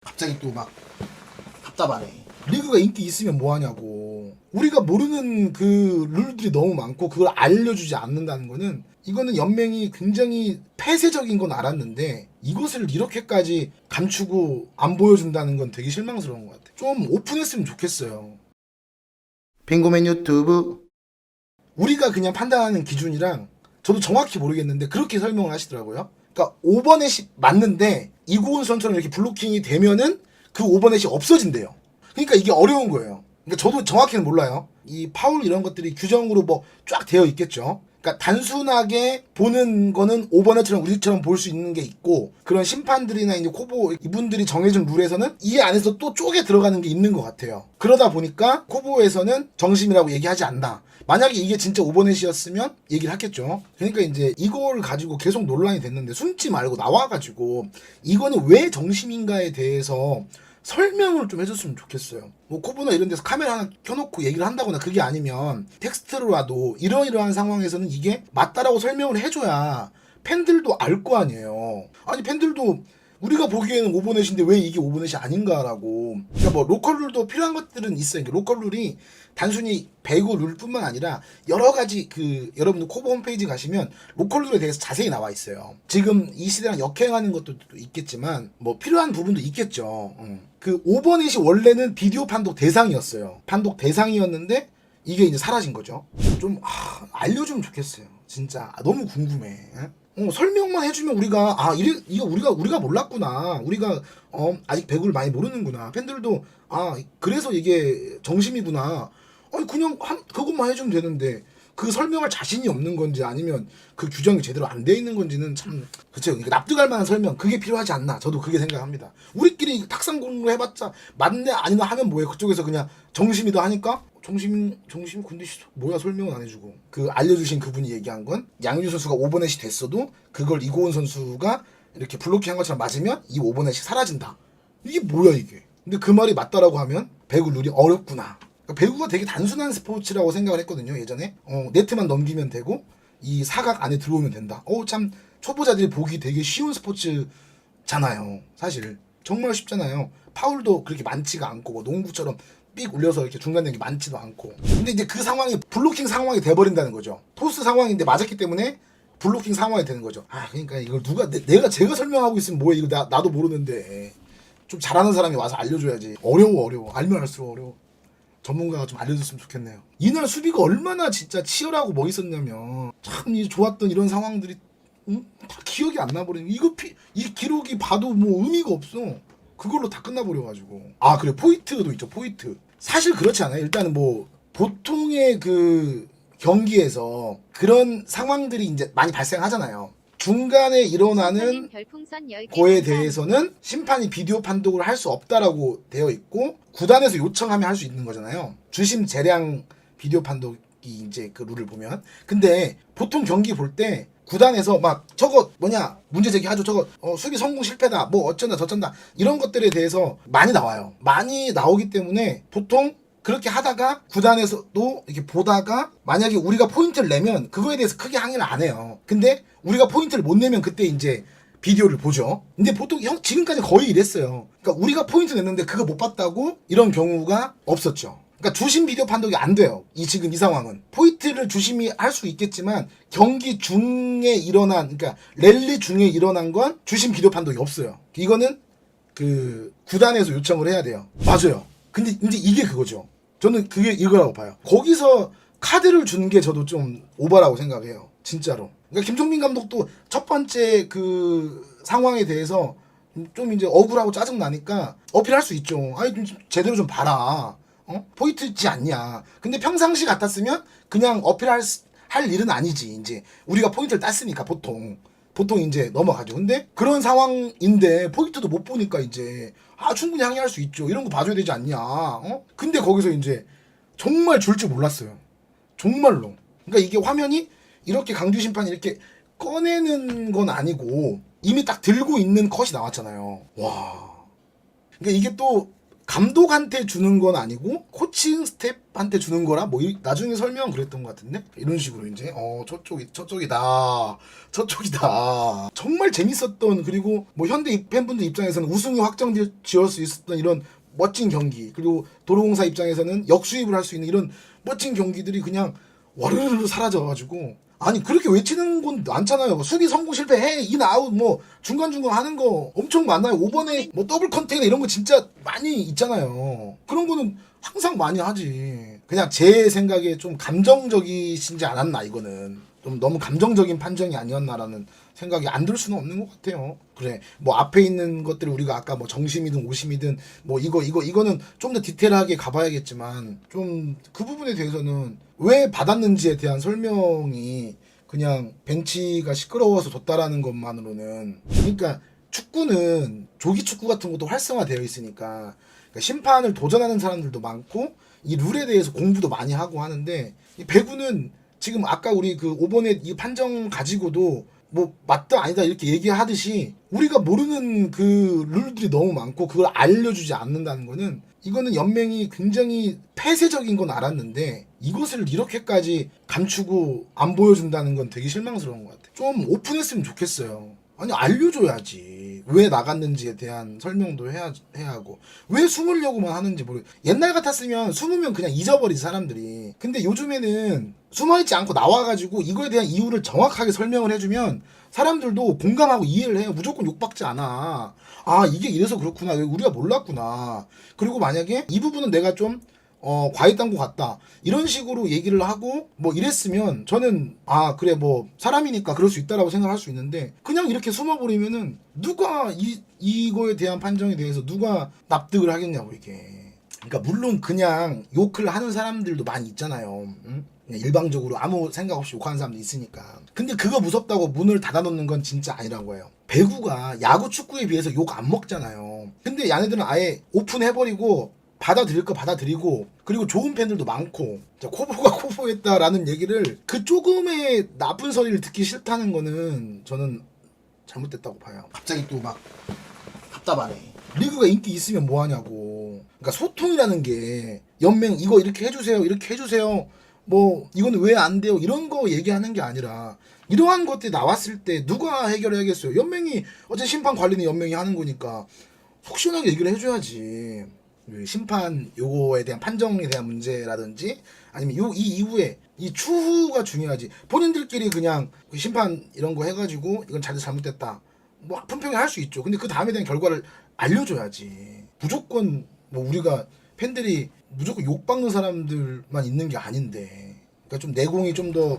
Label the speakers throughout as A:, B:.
A: 갑자기 또 막 답답하네. 리그가 인기 있으면 뭐하냐고. 우리가 모르는 그 룰들이 너무 많고 그걸 알려주지 않는다는 거는, 이거는 연맹이 굉장히 폐쇄적인 건 알았는데 이것을 이렇게까지 감추고 안 보여준다는 건 되게 실망스러운 것 같아. 좀 오픈했으면 좋겠어요. 빙고맨 유튜브. 우리가 그냥 판단하는 기준이랑 저도 정확히 모르겠는데 그렇게 설명을 하시더라고요. 그러니까 5번의 시 맞는데 이고은 선수랑 이렇게 블로킹이 되면은 그 5번의 시 없어진대요. 그러니까 이게 어려운 거예요. 그러니까 저도 정확히는 몰라요. 이 파울 이런 것들이 규정으로 뭐 쫙 되어 있겠죠. 그러니까 단순하게 보는 거는 5번에처럼 우리처럼 볼 수 있는 게 있고, 그런 심판들이나 이제 코보 이분들이 정해준 룰에서는 이 안에서 또 쪼개 들어가는 게 있는 것 같아요. 그러다 보니까 코보에서는 정심이라고 얘기하지 않나. 만약에 이게 진짜 5번의 시였으면 얘기를 하겠죠. 그러니까 이제 이걸 가지고 계속 논란이 됐는데 숨지 말고 나와가지고 이거는 왜 정심인가에 대해서 설명을 좀 해줬으면 좋겠어요. 뭐 코보나 이런 데서 카메라 하나 켜놓고 얘기를 한다거나 그게 아니면 텍스트로라도 이러이러한 상황에서는 이게 맞다라고 설명을 해줘야 팬들도 알 거 아니에요. 아니 팬들도 우리가 보기에는 오버넷인데 왜 이게 오버넷이 아닌가라고. 그러니까 뭐 로컬 룰도 필요한 것들은 있어요. 그러니까 로컬 룰이 단순히 배구 룰뿐만 아니라 여러 가지, 그 여러분들 코보 홈페이지 가시면 로컬 룰에 대해서 자세히 나와 있어요. 지금 이 시대랑 역행하는 것도 있겠지만 뭐 필요한 부분도 있겠죠. 그 오버넷이 원래는 비디오 판독 대상이었어요. 판독 대상이었는데 이게 이제 사라진 거죠. 좀 알려주면 좋겠어요. 진짜 너무 궁금해. 설명만 해주면 우리가 이거 우리가 몰랐구나. 우리가 아직 배구를 많이 모르는구나. 팬들도 그래서 이게 정심이구나. 아니 그냥 그것만 해주면 되는데 그 설명할 자신이 없는 건지 아니면 그 규정이 제대로 안 돼 있는 건지는 참, 그쵸. 그러니까 납득할 만한 설명, 그게 필요하지 않나. 저도 그게 생각합니다. 우리끼리 탁상 공부 해봤자 맞네 아니나 하면 뭐해. 그쪽에서 그냥 정심이다 하니까 정심 근데 뭐야, 설명은 안 해주고. 그 알려주신 그분이 얘기한 건 양유 선수가 5번넷이 됐어도 그걸 이고은 선수가 이렇게 블로킹한 것처럼 맞으면 이 5번넷이 사라진다. 이게 뭐야 이게. 근데 그 말이 맞다라고 하면 배구 룰이 어렵구나. 배구가 되게 단순한 스포츠라고 생각을 했거든요, 예전에. 네트만 넘기면 되고 이 사각 안에 들어오면 된다. 참 초보자들이 보기 되게 쉬운 스포츠잖아요. 사실 정말 쉽잖아요. 파울도 그렇게 많지가 않고 뭐 농구처럼 삑 울려서 이렇게 중간된 게 많지도 않고. 근데 이제 그 상황이 블로킹 상황이 돼버린다는 거죠. 토스 상황인데 맞았기 때문에 블로킹 상황이 되는 거죠. 그러니까 이걸 제가 설명하고 있으면 뭐해. 이거 나도 모르는데 좀 잘하는 사람이 와서 알려줘야지. 어려워. 알면 할수록 어려워. 전문가가 좀 알려줬으면 좋겠네요. 이날 수비가 얼마나 진짜 치열하고 멋있었냐면, 참 좋았던 이런 상황들이 다 기억이 안 나버리는. 이 기록이 봐도 뭐 의미가 없어. 그걸로 다 끝나버려가지고. 그래, 포인트도 있죠. 포인트. 사실 그렇지 않아요. 일단은 뭐 보통의 그 경기에서 그런 상황들이 이제 많이 발생하잖아요. 중간에 일어나는 거에 대해서는 심판이 비디오 판독을 할 수 없다라고 되어 있고, 구단에서 요청하면 할 수 있는 거잖아요. 주심 재량 비디오 판독이 이제 그 룰을 보면. 근데 보통 경기 볼 때 구단에서 막 저거 문제 제기하죠. 저거 수비 성공 실패다, 뭐 어쩐다 저쩐다, 이런 것들에 대해서 많이 나와요. 많이 나오기 때문에 보통 그렇게 하다가 구단에서도 이렇게 보다가 만약에 우리가 포인트를 내면 그거에 대해서 크게 항의를 안 해요. 근데 우리가 포인트를 못 내면 그때 이제 비디오를 보죠. 근데 보통 지금까지 거의 이랬어요. 그러니까 우리가 포인트 냈는데 그거 못 봤다고 이런 경우가 없었죠. 그러니까 주심 비디오 판독이 안 돼요. 지금 이 상황은 포인트를 주심이 할 수 있겠지만 경기 중에 일어난, 그러니까 랠리 중에 일어난 건 주심 비디오 판독이 없어요. 이거는 그 구단에서 요청을 해야 돼요. 맞아요. 근데 이제 이게 그거죠. 저는 그게 이거라고 봐요. 거기서 카드를 준 게 저도 좀 오바라고 생각해요. 진짜로. 그러니까 김종민 감독도 첫 번째 그 상황에 대해서 좀 이제 억울하고 짜증 나니까 어필할 수 있죠. 좀 제대로 좀 봐라. 포인트지 않냐. 근데 평상시 같았으면 그냥 어필할 일은 아니지. 이제 우리가 포인트를 땄으니까 보통 이제 넘어가죠. 근데 그런 상황인데 포인트도 못 보니까 이제 충분히 항의할 수 있죠. 이런 거 봐줘야 되지 않냐. 근데 거기서 이제 정말 줄 줄 몰랐어요. 정말로. 그러니까 이게 화면이 이렇게 강주 심판이 이렇게 꺼내는 건 아니고 이미 딱 들고 있는 컷이 나왔잖아요. 와. 그러니까 이게 또 감독한테 주는 건 아니고 코칭 스텝한테 주는 거라 뭐 나중에 설명은 그랬던 것 같은데 이런 식으로 이제 저쪽이다 정말 재밌었던 그리고 뭐 현대 팬분들 입장에서는 우승이 확정지을 수 있었던 이런 멋진 경기 그리고 도로공사 입장에서는 역수입을 할 수 있는 이런 멋진 경기들이 그냥 와르르 사라져가지고 아니 그렇게 외치는 건 많잖아요. 수비 성공 실패해 인아웃 뭐 중간중간 하는 거 엄청 많아요. 5번에 뭐 더블 컨테이너 이런 거 진짜 많이 있잖아요. 그런 거는 항상 많이 하지. 그냥 제 생각에 좀 감정적이신지 않았나 이거는 좀 너무 감정적인 판정이 아니었나라는 생각이 안 들 수는 없는 것 같아요. 그래 뭐 앞에 있는 것들을 우리가 아까 뭐 정심이든 오심이든 뭐 이거는 좀 더 디테일하게 가봐야겠지만 좀 그 부분에 대해서는 왜 받았는지에 대한 설명이 그냥 벤치가 시끄러워서 줬다라는 것만으로는 그러니까 축구는 조기 축구 같은 것도 활성화되어 있으니까 그러니까 심판을 도전하는 사람들도 많고 이 룰에 대해서 공부도 많이 하고 하는데 이 배구는 지금 아까 우리 그 5번의 이 판정 가지고도 뭐 맞다 아니다 이렇게 얘기하듯이 우리가 모르는 그 룰들이 너무 많고 그걸 알려주지 않는다는 거는 이거는 연맹이 굉장히 폐쇄적인 건 알았는데 이것을 이렇게까지 감추고 안 보여준다는 건 되게 실망스러운 것 같아. 좀 오픈했으면 좋겠어요. 아니 알려줘야지. 왜 나갔는지에 대한 설명도 해야 하고 왜 숨으려고만 하는지 모르. 옛날 같았으면 숨으면 그냥 잊어버리지 사람들이. 근데 요즘에는 숨어있지 않고 나와가지고 이거에 대한 이유를 정확하게 설명을 해주면 사람들도 공감하고 이해를 해요. 무조건 욕받지 않아. 아 이게 이래서 그렇구나. 우리가 몰랐구나. 그리고 만약에 이 부분은 내가 좀 과했던 것 같다 이런 식으로 얘기를 하고 뭐 이랬으면 저는 아 그래 뭐 사람이니까 그럴 수 있다라고 생각할 수 있는데 그냥 이렇게 숨어버리면은 누가 이거에 대한 판정에 대해서 누가 납득을 하겠냐고 이게. 그러니까 물론 그냥 욕을 하는 사람들도 많이 있잖아요. 응? 그냥 일방적으로 아무 생각 없이 욕하는 사람도 있으니까. 근데 그거 무섭다고 문을 닫아놓는 건 진짜 아니라고 해요. 배구가 야구 축구에 비해서 욕 안 먹잖아요. 근데 얘네들은 아예 오픈해버리고 받아들일 거 받아들이고 그리고 좋은 팬들도 많고 코보가 코보했다라는 얘기를 그 조금의 나쁜 소리를 듣기 싫다는 거는 저는 잘못됐다고 봐요. 갑자기 또 막 답답하네. 리그가 인기 있으면 뭐하냐고. 그러니까 소통이라는 게 연맹 이거 이렇게 해주세요 이렇게 해주세요 뭐 이거는 왜 안 돼요 이런 거 얘기하는 게 아니라 이러한 것들이 나왔을 때 누가 해결해야겠어요. 연맹이 어차피 심판 관리는 연맹이 하는 거니까 속 시원하게 얘기를 해줘야지. 심판 요거에 대한 판정에 대한 문제라든지 아니면 이 이후에 이 추후가 중요하지. 본인들끼리 그냥 심판 이런 거 해가지고 이건 잘못됐다 뭐 품평이 할 수 있죠. 근데 그 다음에 대한 결과를 알려줘야지. 무조건 뭐 우리가 팬들이 무조건 욕박는 사람들만 있는 게 아닌데 그러니까 좀 내공이 좀 더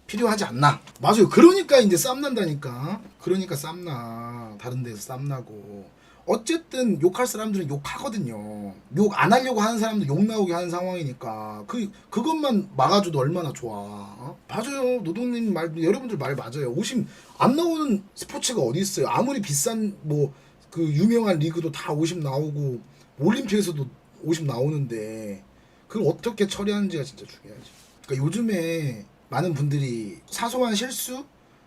A: 필요하지 않나. 맞아요. 그러니까 이제 쌈 난다니까. 그러니까 쌈나. 다른 데서 쌈 나고. 어쨌든 욕할 사람들은 욕하거든요. 욕 안 하려고 하는 사람도 욕 나오게 하는 상황이니까 그것만 막아줘도 얼마나 좋아. 어? 맞아요. 노동님 말 여러분들 말 맞아요. 오심 안 나오는 스포츠가 어디 있어요. 아무리 비싼 뭐 그 유명한 리그도 다 오심 나오고 올림픽에서도 오심 나오는데 그걸 어떻게 처리하는지가 진짜 중요하지. 그러니까 요즘에 많은 분들이 사소한 실수,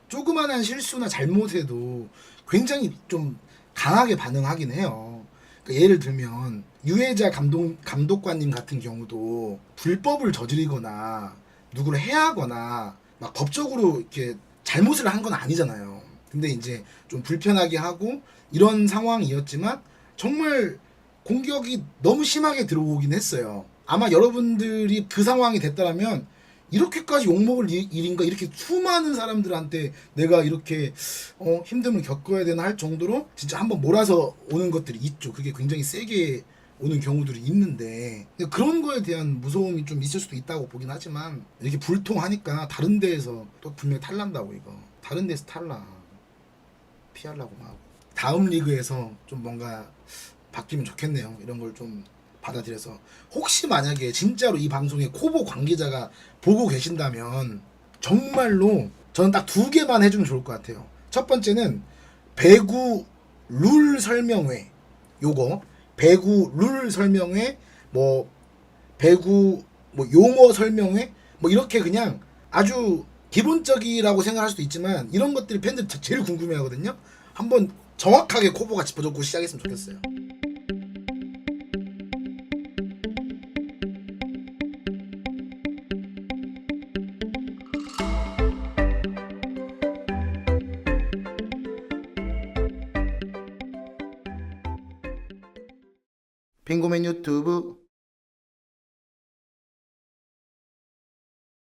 A: 조그만한 실수나 잘못에도 굉장히 좀 강하게 반응하긴 해요. 그러니까 예를 들면 유해자 감독관님 같은 경우도 불법을 저지르거나 누구를 해하거나 막 법적으로 이렇게 잘못을 한 건 아니잖아요. 근데 이제 좀 불편하게 하고 이런 상황이었지만 정말 공격이 너무 심하게 들어오긴 했어요. 아마 여러분들이 그 상황이 됐다면 이렇게까지 욕먹을 일인가 이렇게 수많은 사람들한테 내가 이렇게 힘듦을 겪어야 되나 할 정도로 진짜 한번 몰아서 오는 것들이 있죠. 그게 굉장히 세게 오는 경우들이 있는데 그런 거에 대한 무서움이 좀 있을 수도 있다고 보긴 하지만 이렇게 불통하니까 다른 데에서 또 분명히 탈난다고. 이거 다른 데서 탈나 피하려고 막 다음 리그에서 좀 뭔가 바뀌면 좋겠네요. 이런 걸 좀 받아들여서 혹시 만약에 진짜로 이 방송에 코보 관계자가 보고 계신다면 정말로 저는 딱 2개만 해주면 좋을 것 같아요. 첫 번째는 배구 룰 설명회, 요거 배구 룰 설명회, 뭐 배구 뭐 용어 설명회, 뭐 이렇게 그냥 아주 기본적이라고 생각할 수도 있지만 이런 것들이 팬들 제일 궁금해하거든요. 한번 정확하게 코보가 짚어줬고 시작했으면 좋겠어요. 빙고맨 유튜브